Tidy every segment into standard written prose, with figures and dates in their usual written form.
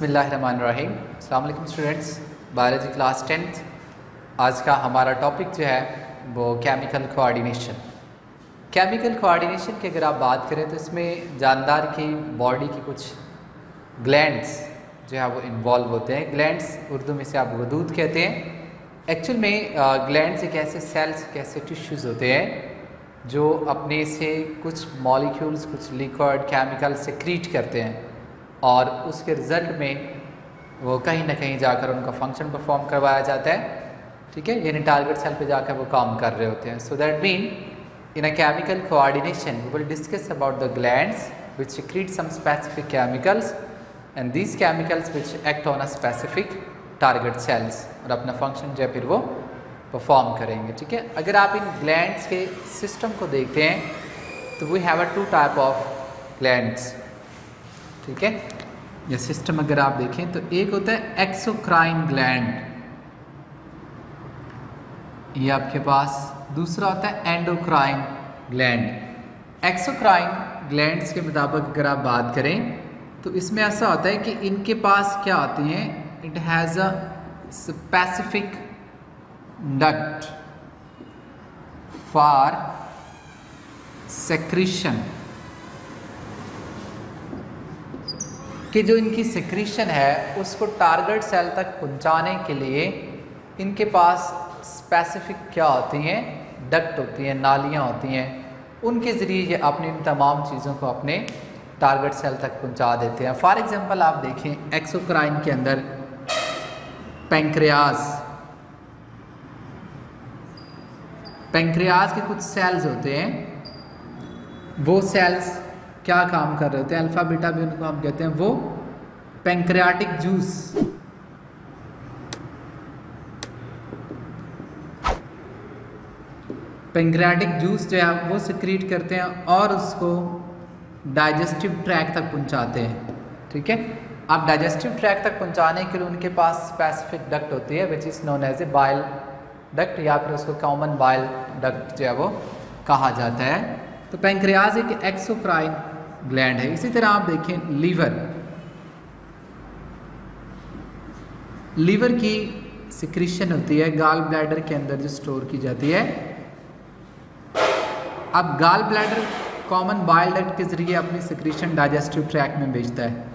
बिस्मिल्लाहिर्रहमानिर्रहीम। अस्सलाम वालेकुम स्टूडेंट्स, बायोलॉजी क्लास 10th। आज का हमारा टॉपिक जो है वो केमिकल कोऑर्डिनेशन। केमिकल कोऑर्डिनेशन की अगर आप बात करें तो इसमें जानदार की बॉडी की कुछ ग्लैंड्स जो है वो इन्वॉल्व होते हैं। ग्लैंड्स उर्दू में से आप वदूद कहते हैं। एक्चुअल में ग्लैंड्स एक ऐसे सेल्स, एक ऐसे टिश्यूज़ होते हैं जो अपने से कुछ मॉलिक्यूल्स, कुछ लिक्विड केमिकल सेक्रीट करते हैं और उसके रिज़ल्ट में वो कहीं ना कहीं जाकर उनका फंक्शन परफॉर्म करवाया जाता है। ठीक है, यानी टारगेट सेल पे जाकर वो काम कर रहे होते हैं। So that mean in a chemical coordination we will discuss about the glands which secrete some specific chemicals and these chemicals which act on a specific target cells और अपना फंक्शन जो है फिर वो परफॉर्म करेंगे। ठीक है, अगर आप इन ग्लैंड्स के सिस्टम को देखते हैं तो we have a two type of glands. ठीक है, ये सिस्टम अगर आप देखें तो एक होता है एक्सोक्राइन ग्लैंड, ये आपके पास। दूसरा होता है एंडोक्राइन ग्लैंड। एक्सोक्राइन ग्लैंड्स के मुताबिक अगर आप बात करें तो इसमें ऐसा होता है कि इनके पास क्या आती हैं, it has a specific duct for secretion, कि जो इनकी सेक्रीशन है उसको टारगेट सेल तक पहुंचाने के लिए इनके पास स्पेसिफिक क्या होती हैं, डक्ट होती हैं, नालियां होती हैं। उनके ज़रिए ये अपनी इन तमाम चीज़ों को अपने टारगेट सेल तक पहुंचा देते हैं। फॉर एग्जांपल आप देखें एक्सोक्राइन के अंदर पेंक्रियाज के कुछ सेल्स होते हैं। वो सेल्स क्या काम कर रहे होते हैं, अल्फा बीटा भी उनको हम कहते हैं। वो पेंक्रियाटिक जूस, पेंक्रियाटिक जूस जो है वो सिक्रीट करते हैं और उसको डाइजेस्टिव ट्रैक तक पहुंचाते हैं। ठीक है, अब डाइजेस्टिव ट्रैक तक पहुंचाने के लिए उनके पास स्पेसिफिक डक्ट होती है which is known as a bile duct, या फिर उसको कॉमन बाइल डक्ट जो है वो कहा जाता है। तो पेंक्रियाज एक एक्सोक्राइन ग्लैंड है। इसी तरह आप देखें लीवर की सिक्रीशन होती है गाल ब्लैडर के अंदर जो स्टोर की जाती है। अब gall bladder common bile duct के जरिए अपनी सिक्रीशन डाइजेस्टिव ट्रैक में भेजता है।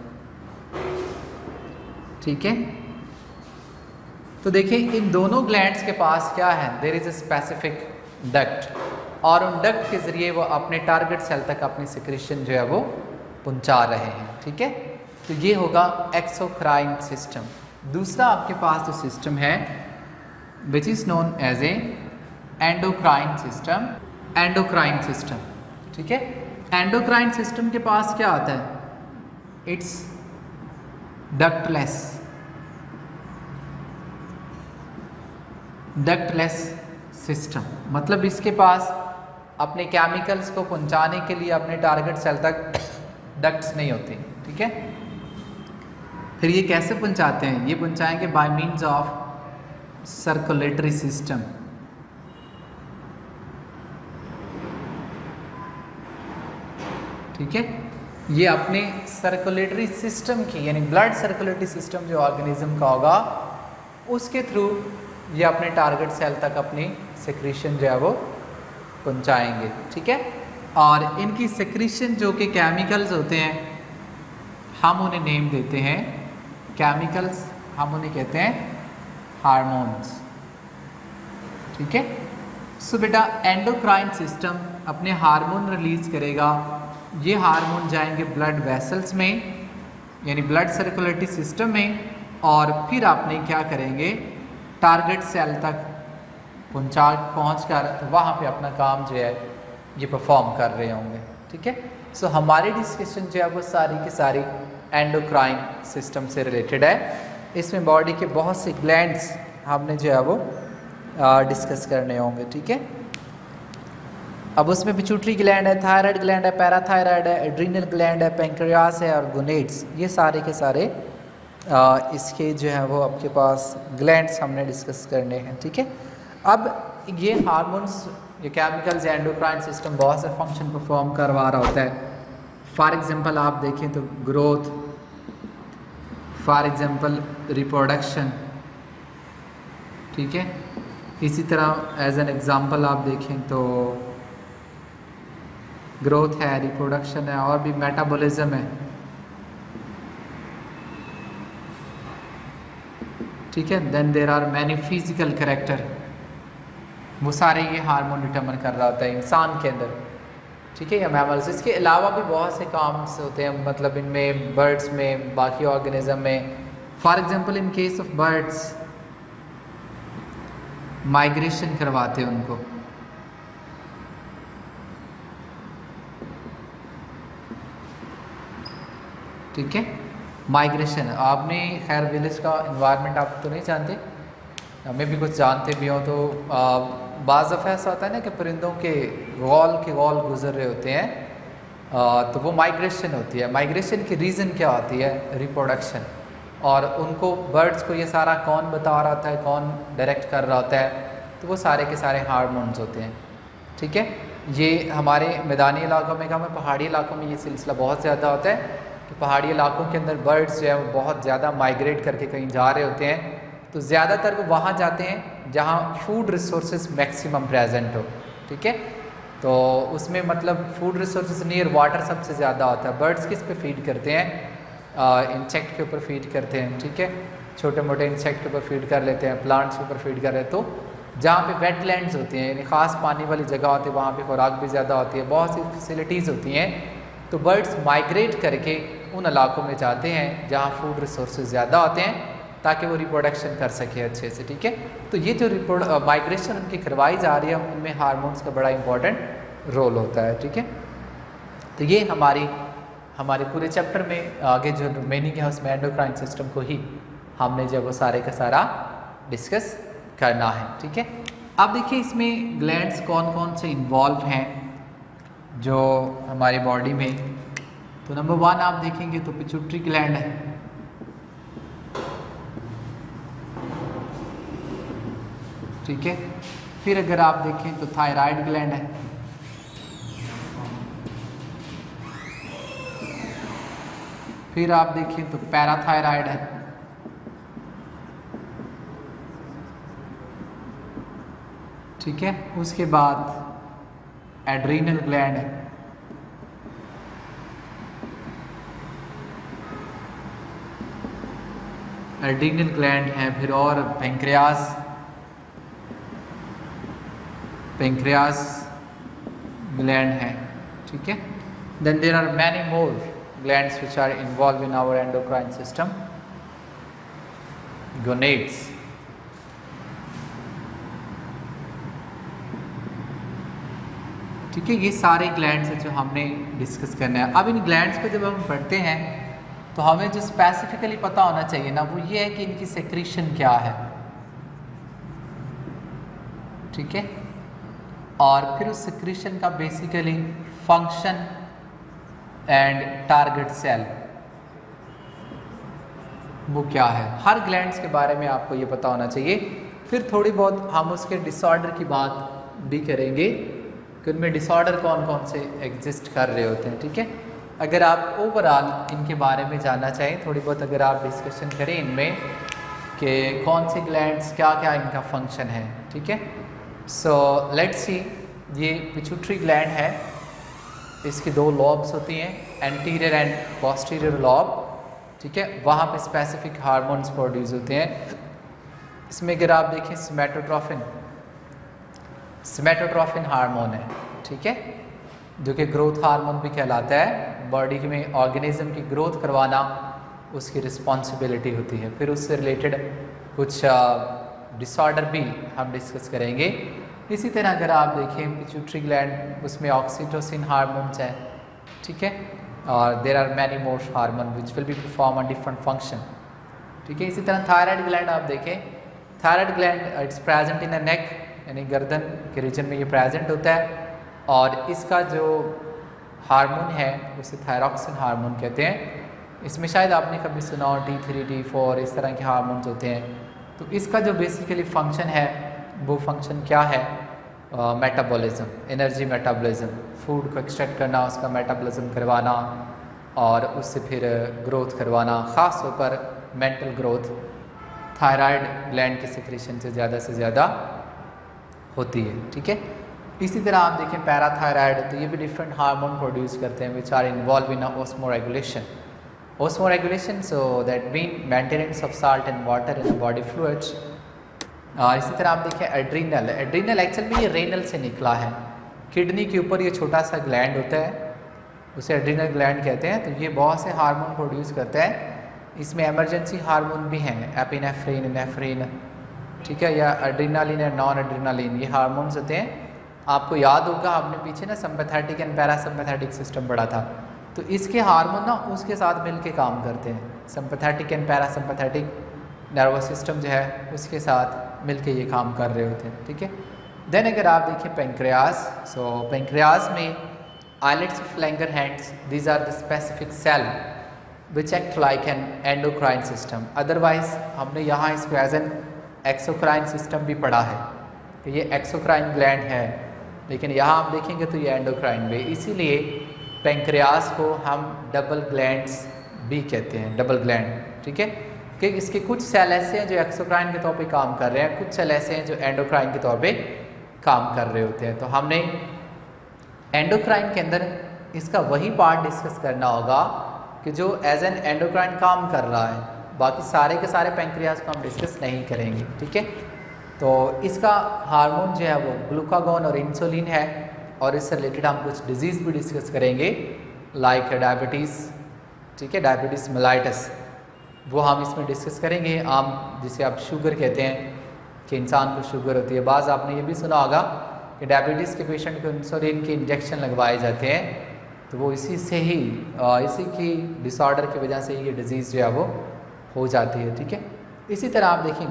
ठीक है, तो देखिए इन दोनों ग्लैंड्स के पास क्या है, there is a specific duct और उन डक्ट के ज़रिए वो अपने टारगेट सेल तक अपनी सिक्रीशन जो है वो पहुंचा रहे हैं। ठीक है, तो ये होगा एक्सोक्राइन सिस्टम। दूसरा आपके पास जो सिस्टम है which is known as a endocrine system. Endocrine system, ठीक है, एंडोक्राइन सिस्टम के पास क्या आता है, इट्स डक्टलेस सिस्टम। मतलब इसके पास अपने केमिकल्स को पहुंचाने के लिए अपने टारगेट सेल तक डक्ट्स नहीं होती। ठीक है, फिर ये कैसे पहुंचाते हैं, ये पहुंचाएंगे bye means of circulatory system. ठीक है, ये अपने सर्कुलेटरी सिस्टम की, यानी ब्लड सर्कुलेटरी सिस्टम जो ऑर्गेनिज्म का होगा उसके थ्रू ये अपने टारगेट सेल तक अपनी सेक्रीशन जो है वो पहुंचाएंगे। ठीक है, और इनकी सेक्रीशन जो कि केमिकल्स होते हैं हम उन्हें नेम देते हैं केमिकल्स, हम उन्हें कहते हैं हार्मोन्स। ठीक है, सो बेटा एंडोक्राइन सिस्टम अपने हार्मोन रिलीज करेगा। ये हार्मोन जाएंगे ब्लड वेसल्स में, यानी ब्लड सर्कुलेटरी सिस्टम में, और फिर आपने क्या करेंगे, टारगेट सेल तक पहुंचकर वहाँ पे अपना काम जो है ये परफॉर्म कर रहे होंगे। ठीक है, सो हमारी डिस्कशन जो है वो सारी की सारी एंडोक्राइन सिस्टम से रिलेटेड है। इसमें बॉडी के बहुत से ग्लैंड्स हमने जो है वो डिस्कस करने होंगे। ठीक है, अब उसमें पिट्यूटरी ग्लैंड है, थायराइड ग्लैंड है, पैराथायराइड है, एड्रीनल ग्लैंड है, पेंक्रियास है और गोनेड्स, ये सारे के सारे इसके जो है वो आपके पास ग्लैंड्स हमने डिस्कस करने हैं। ठीक है, अब ये हार्मोन्स, ये केमिकल्स, एंडोक्राइन सिस्टम बहुत से फंक्शन परफॉर्म करवा रहा होता है। फॉर एग्जांपल आप देखें तो ग्रोथ, फॉर एग्ज़ाम्पल रिप्रोडक्शन, ठीक है। इसी तरह एज एन एग्ज़ाम्पल आप देखें तो ग्रोथ है, रिप्रोडक्शन है, और भी मेटाबॉलिज्म है, ठीक है। Then there are many physical character, वो सारे ये हार्मोन डिटरमिन कर रहा होता है इंसान के अंदर, ठीक है, या मैमल्स। इसके अलावा भी बहुत से काम होते हैं, मतलब इनमें बर्ड्स में, बाकी ऑर्गेनिज्म में। For example in case of birds migration करवाते हैं उनको, ठीक है। माइग्रेशन, आपने खैर विलेज का इन्वायरमेंट आप तो नहीं जानते, हमें भी कुछ जानते भी हो तो बाज़ दफ़ा ऐसा होता है ना कि परिंदों के गौल गुजर रहे होते हैं, तो वो माइग्रेशन होती है। माइग्रेशन की रीज़न क्या होती है? रिप्रोडक्शन। और उनको बर्ड्स को ये सारा कौन बता रहा होता है, कौन डायरेक्ट कर रहा होता है? तो वो सारे के सारे हार्मोन्स होते हैं, ठीक है। ये हमारे मैदानी इलाकों में, कम पहाड़ी इलाकों में ये सिलसिला बहुत ज़्यादा होता है कि पहाड़ी इलाकों के अंदर बर्ड्स जो है वो बहुत ज़्यादा माइग्रेट करके कहीं जा रहे होते हैं, तो ज़्यादातर वो वहाँ जाते हैं जहाँ फूड रिसोर्सेज मैक्सिमम प्रेजेंट हो, ठीक है। तो उसमें मतलब फूड रिसोर्सेज नियर वाटर सबसे ज़्यादा होता है। बर्ड्स किस पे फीड करते हैं? इंसेक्ट के ऊपर फीड करते हैं, ठीक है। छोटे मोटे इंसेक्ट के ऊपर फीड कर लेते हैं, प्लांट्स के ऊपर फीड कर रहे हैं। तो जहाँ पे वेटलैंड्स होती हैं, यानी ख़ास पानी वाली जगह होती है, वहाँ पे खुराक भी ज़्यादा होती है, बहुत सी फैसिलिटीज़ होती हैं। तो बर्ड्स माइग्रेट करके उन इलाकों में जाते हैं जहाँ फूड रिसोर्सेज ज़्यादा होते हैं, ताकि वो रिप्रोडक्शन कर सके अच्छे से, ठीक है। तो ये जो माइग्रेशन उनकी करवाई जा रही है, उनमें हार्मोन्स का बड़ा इंपॉर्टेंट रोल होता है, ठीक है। तो ये हमारे पूरे चैप्टर में आगे जो रिमेनिंग है उसमें एंडोक्राइन सिस्टम को ही हमने जब वो सारे का सारा डिस्कस करना है, ठीक है। अब देखिए इसमें ग्लैंड्स कौन कौन से इन्वॉल्व हैं जो हमारी बॉडी में। तो नंबर 1 आप देखेंगे तो पिट्यूटरी ग्लैंड है, ठीक है। फिर अगर आप देखें तो थायराइड ग्लैंड है, फिर आप देखें तो पैराथायराइड है, ठीक है। उसके बाद एड्रीनल ग्लैंड है, एड्रीनल ग्लैंड है, फिर और पेंक्रियास ग्लैंड है, ठीक है। Then there are many more glands which are involve in our endocrine system, gonads, ठीक है। ये सारे ग्लैंड्स हैं जो हमने डिस्कस करना है। अब इन ग्लैंड्स को जब हम पढ़ते हैं तो हमें जो स्पेसिफिकली पता होना चाहिए ना, वो ये है कि इनकी सेक्रीशन क्या है, ठीक है। और फिर उस सेक्रीशन का basically function and target cell वो क्या है, हर ग्लैंड्स के बारे में आपको ये पता होना चाहिए। फिर थोड़ी बहुत हम उसके डिसऑर्डर की बात भी करेंगे कि उनमें डिसऑर्डर कौन कौन से एग्जिस्ट कर रहे होते हैं, ठीक है। अगर आप ओवरऑल इनके बारे में जानना चाहें, थोड़ी बहुत अगर आप डिस्कशन करें इनमें कि कौन से ग्लैंड्स क्या क्या इनका फंक्शन है, ठीक है। सो लेट्स सी, ये पिट्यूटरी ग्लैंड है, इसकी 2 लॉब्स होती हैं, एंटीरियर एंड पोस्टीरियर लॉब, ठीक है। वहाँ पे स्पेसिफिक हार्मोन्स प्रोड्यूस होते हैं। इसमें अगर आप देखें स्मेटोट्रोफिन हार्मोन है, ठीक है, जो कि ग्रोथ हार्मोन भी कहलाता है। बॉडी में ऑर्गेनिज्म की ग्रोथ करवाना उसकी रिस्पॉन्सिबिलिटी होती है। फिर उससे रिलेटेड कुछ डिसऑर्डर भी हम डिस्कस करेंगे। इसी तरह अगर आप देखें पिट्यूटरी ग्लैंड, उसमें ऑक्सीटोसिन हार्मोन्स है, ठीक है, और there are many more hormone which will be perform a different function, ठीक है। इसी तरह थायराइड ग्लैंड आप देखें, thyroid gland it's present in a neck, यानी गर्दन के रीजन में ये प्रेजेंट होता है, और इसका जो हार्मोन है उसे थायरॉक्सिन हार्मोन कहते हैं। इसमें शायद आपने कभी सुना हो T3 T4 इस तरह के हार्मोन्स होते हैं। तो इसका जो बेसिकली फंक्शन है वो फंक्शन क्या है? मेटाबॉलिज्म, एनर्जी मेटाबॉलिज्म, फूड को एक्सट्रैक्ट करना, उसका मेटाबॉलिज्म करवाना और उससे फिर ग्रोथ करवाना। ख़ास तौर पर मेंटल ग्रोथ थायराइड ग्लैंड के सिक्रीशन से ज़्यादा होती है, ठीक है। इसी तरह आप देखें पैराथायराइड, तो ये भी डिफरेंट हार्मोन प्रोड्यूस करते हैं which are involve in osmoregulation so that mean maintenance of salt and water in the body fluids. इसी तरह आप देखें एड्रीनल एक्चुअल में ये रेनल से निकला है। किडनी के ऊपर ये छोटा सा ग्लैंड होता है, उसे एड्रीनल ग्लैंड कहते हैं। तो ये बहुत से हार्मोन प्रोड्यूस करता है। इसमें एमरजेंसी हार्मोन भी हैं, एपिनेफ्रिन, नेफ्रिन, ठीक है, या एड्रीनालिन या नॉन एड्रीनालिन, ये हार्मोन्स होते हैं। आपको याद होगा आपने पीछे ना सिम्पैथेटिक एंड पैरासिम्पैथेटिक सिस्टम पढ़ा था, तो इसके हार्मोन ना उसके साथ मिलके काम करते हैं। Sympathetic and parasympathetic nervous system जो है उसके साथ मिलके ये काम कर रहे होते हैं, ठीक है। देन अगर आप देखें पेंक्रियास, सो पेंक्रियास में islets of Langerhans, these are the specific cell which act like an endocrine system. Otherwise हमने यहाँ इसको एज एन एक्सोक्राइन सिस्टम भी पढ़ा है कि ये एक्सोक्राइन ग्लैंड है, लेकिन यहाँ आप देखेंगे तो ये एंडोक्राइन भी। इसीलिए पेंक्रियास को हम डबल ग्लैंड्स भी कहते हैं, डबल ग्लैंड, ठीक है, कि इसके कुछ सेल ऐसे हैं जो एक्सोक्राइन के तौर पे काम कर रहे हैं, कुछ सेल ऐसे हैं जो एंडोक्राइन के तौर पे काम कर रहे होते हैं। तो हमने एंडोक्राइन के अंदर इसका वही पार्ट डिस्कस करना होगा कि जो एज एन एंडोक्राइन काम कर रहा है, बाकी सारे के सारे पेंक्रियास को हम डिस्कस नहीं करेंगे, ठीक है। तो इसका हार्मोन जो है वो ग्लूकागोन और इंसुलिन है, और इससे रिलेटेड हम कुछ डिजीज़ भी डिस्कस करेंगे लाइक डायबिटीज़, ठीक है, डायबिटीज़ मेलाइटस, वो हम इसमें डिस्कस करेंगे। आम जिसे आप शुगर कहते हैं कि इंसान को शुगर होती है। बाज़ आपने ये भी सुना होगा कि डायबिटीज़ के पेशेंट को इंसुलिन के इंजेक्शन लगवाए जाते हैं, तो वो इसी से ही इसी की डिसऑर्डर की वजह से ये डिज़ीज़ जो है वो हो जाती है, ठीक है। इसी तरह आप देखें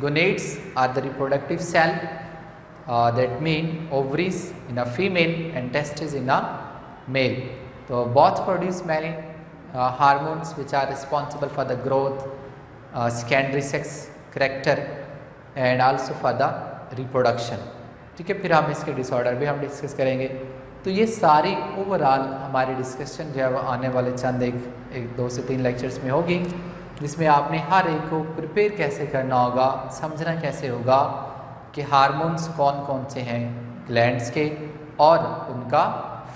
gonads are the reproductive cell that mean ovaries in a female and testis in a male. तो both produce many hormones which are responsible for the growth, secondary sex character and also for the reproduction, ठीक है। फिर हम इसके disorder भी हम discuss करेंगे। तो ये सारी ओवरऑल हमारी डिस्कशन जो है वो आने वाले चंद एक 2 से 3 लेक्चर्स में होगी, जिसमें आपने हर एक को प्रिपेयर कैसे करना होगा, समझना कैसे होगा कि हार्मोन्स कौन कौन से हैं ग्लैंड्स के और उनका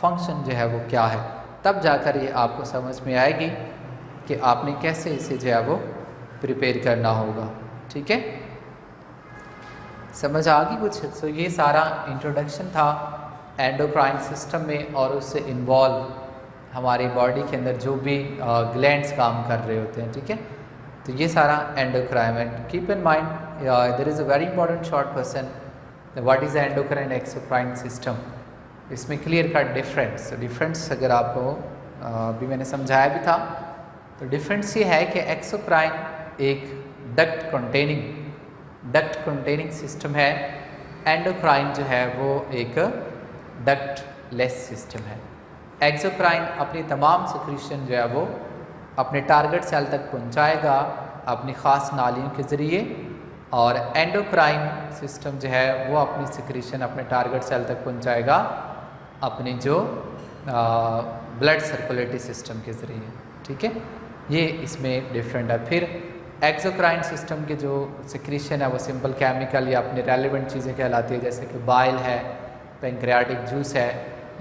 फंक्शन जो है वो क्या है। तब जाकर ये आपको समझ में आएगी कि आपने कैसे इसे जो है वो प्रिपेयर करना होगा, ठीक है। समझ आ गई कुछ? तो ये सारा इंट्रोडक्शन था एंडोक्राइन सिस्टम में, और उससे इन्वॉल्व हमारी बॉडी के अंदर जो भी ग्लैंड्स काम कर रहे होते हैं, ठीक है। तो ये सारा एंडोक्राइन है। Keep in mind there is a very important short question, what is the endocrine exocrine system. इसमें क्लियर कट डिफरेंस अगर आपको अभी मैंने समझाया भी था, तो डिफरेंस ये है कि एक्सोक्राइन एक डक्ट कंटेनिंग सिस्टम है, एंडोक्राइन जो है वो एक डक्ट लेस सिस्टम है। एक्सोक्राइन अपनी तमाम सिक्रीशन जो है वो अपने टारगेट सेल तक पहुंचाएगा अपनी ख़ास नालियों के ज़रिए, और एंडोक्राइन सिस्टम जो है वो अपनी सिक्रीशन अपने टारगेट सेल तक पहुंचाएगा अपनी जो ब्लड सर्कुलेटरी सिस्टम के ज़रिए, ठीक है। ये इसमें डिफरेंट है। फिर एक्सोक्राइन सिस्टम के जो सिक्रीशन है वो सिंपल केमिकल या अपने रेलिवेंट चीज़ें कहलाती है, जैसे कि बाइल है, पेंक्रियाटिक जूस है,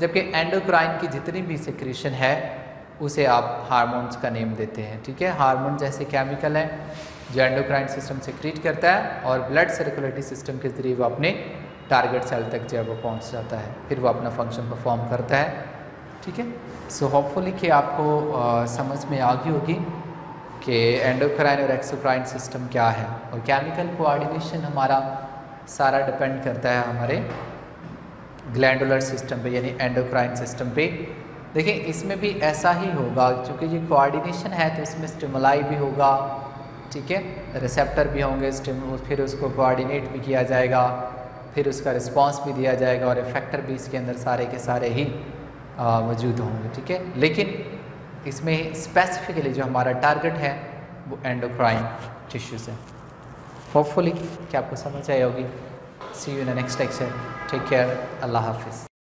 जबकि एंडोक्राइन की जितनी भी सिक्रीशन है उसे आप हार्मोन्स का नेम देते हैं, ठीक है। हार्मोन जैसे केमिकल है जो एंडोक्राइन सिस्टम सिक्रीट करता है, और ब्लड सर्कुलेटरी सिस्टम के ज़रिए वो अपने टारगेट सेल तक जो है वो पहुँच जाता है, फिर वो अपना फंक्शन परफॉर्म करता है, ठीक है। सो होपफुली कि आपको समझ में आ गई होगी कि एंडोक्राइन और एक्सोक्राइन सिस्टम क्या है, और केमिकल कोऑर्डिनेशन हमारा सारा डिपेंड करता है हमारे ग्लैंडुलर सिस्टम पे, यानी एंडोक्राइन सिस्टम पे। देखिए इसमें भी ऐसा ही होगा, क्योंकि ये कोऑर्डिनेशन है तो इसमें स्टिमुलाई भी होगा, ठीक है, रिसेप्टर भी होंगे, फिर उसको कोऑर्डिनेट भी किया जाएगा, फिर उसका रिस्पांस भी दिया जाएगा, और इफेक्टर भी इसके अंदर सारे के सारे ही मौजूद होंगे, ठीक है। लेकिन इसमें स्पेसिफिकली जो हमारा टारगेट है वो एंडोक्राइन टिश्यूज़ है। होपफुली कि आपको समझ आई होगी। See you in the next lecture. Take care. अल्लाह हाफिज़।